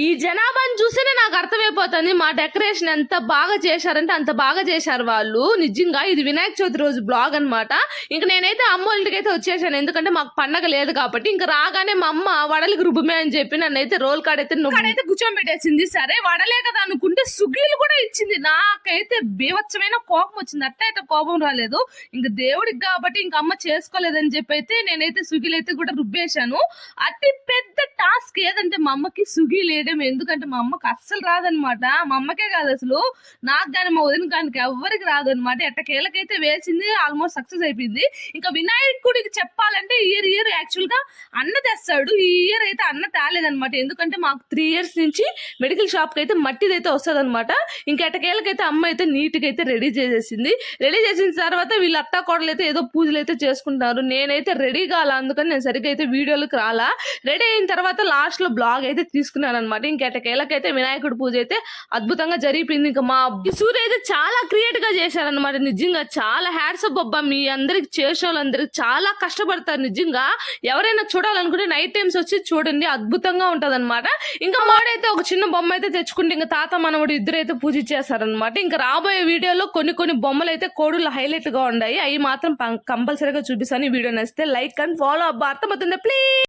ఈ జనాభాని చూస్తేనే నాకు అర్థమైపోతుంది మా డెకరేషన్ ఎంత బాగా చేశారంటే అంత బాగా చేశారు వాళ్ళు. నిజంగా ఇది వినాయక చవితి రోజు బ్లాగ్ అనమాట. ఇంక నేనైతే అమ్మ వాళ్ళ ఇంటికైతే వచ్చేసాను, ఎందుకంటే మాకు పండగ లేదు కాబట్టి. ఇంక రాగానే మా అమ్మ వడలకి రుబ్బమే అని చెప్పి నన్నైతే రోల్ కార్డ్ అయితే కూర్చోబెట్టేసింది. సరే వడలే కదా అనుకుంటే సుగీలు కూడా ఇచ్చింది. నాకైతే బీభత్సమైన కోపం వచ్చింది. అట్ట కోపం రాలేదు, ఇంక దేవుడికి కాబట్టి ఇంక అమ్మ చేసుకోలేదని చెప్పి అయితే నేనైతే సుగీలు అయితే కూడా రుబ్బేశాను. అతి పెద్ద టాస్క్ ఏదంటే మా అమ్మకి సుగీలు వేయడం. ఎందుకంటే మా అమ్మకి అస్సలు రాదనమాట. మా అమ్మకే కాదు అసలు, నాకు కానీ మా వదిన కానీ ఎవరికి రాదనమాట. ఎట్టకేళ్ళకైతే వేసింది, ఆల్మోస్ట్ సక్సెస్ అయిపోయింది. ఇంకా వినాయకుడికి చెప్పాలంటే ఇయర్ యాక్చువల్ గా అన్న తెస్తాడు. ఈ ఇయర్ అయితే అన్న తేలేదనమాట. ఎందుకంటే మాకు 3 years నుంచి మెడికల్ షాప్ కి అయితే మట్టిది అయితే వస్తుంది అనమాట. ఇంకా ఎట్టకేళ్ళకైతే అమ్మ అయితే నీట్ గా అయితే రెడీ చేసేసింది. రెడీ చేసిన తర్వాత వీళ్ళ అత్త కోడలు అయితే ఏదో పూజలు అయితే చేసుకుంటారు. నేనైతే రెడీ కాల, అందుకని నేను సరిగ్గా అయితే వీడియోలకు రాలా. రెడీ అయిన తర్వాత లాస్ట్ లో బ్లాగ్ అయితే తీసుకున్నాను అనమాట. ఇంకెటకేళ్ళకైతే వినాయకుడి పూజ అయితే అద్భుతంగా జరిగిపోయింది. ఇంకా మా సూర్య అయితే చాలా క్రియేట్ గా చేశారనమాట. నిజంగా చాలా హ్యాట్స్ ఆఫ్ అబ్బా, మీ అందరికి చేసే వాళ్ళందరికి చాలా కష్టపడతారు. నిజంగా ఎవరైనా చూడాలనుకుంటే నైట్ టైమ్స్ వచ్చి చూడండి, అద్భుతంగా ఉంటది అనమాట. ఇంకా మాడైతే ఒక చిన్న బొమ్మ అయితే తెచ్చుకుంటే ఇంకా తాత మనవడు ఇద్దరు అయితే పూజ చేశారనమాట. ఇంకా రాబోయే వీడియోలో కొన్ని బొమ్మలు అయితే కోడులు హైలైట్ గా ఉన్నాయి, అవి మాత్రం కంపల్సరీగా చూపిస్తాను. ఈ వీడియో నచ్చితే లైక్ అండ్ ఫాలో అబ్బా, అర్థమవుతుందా ప్లీజ్.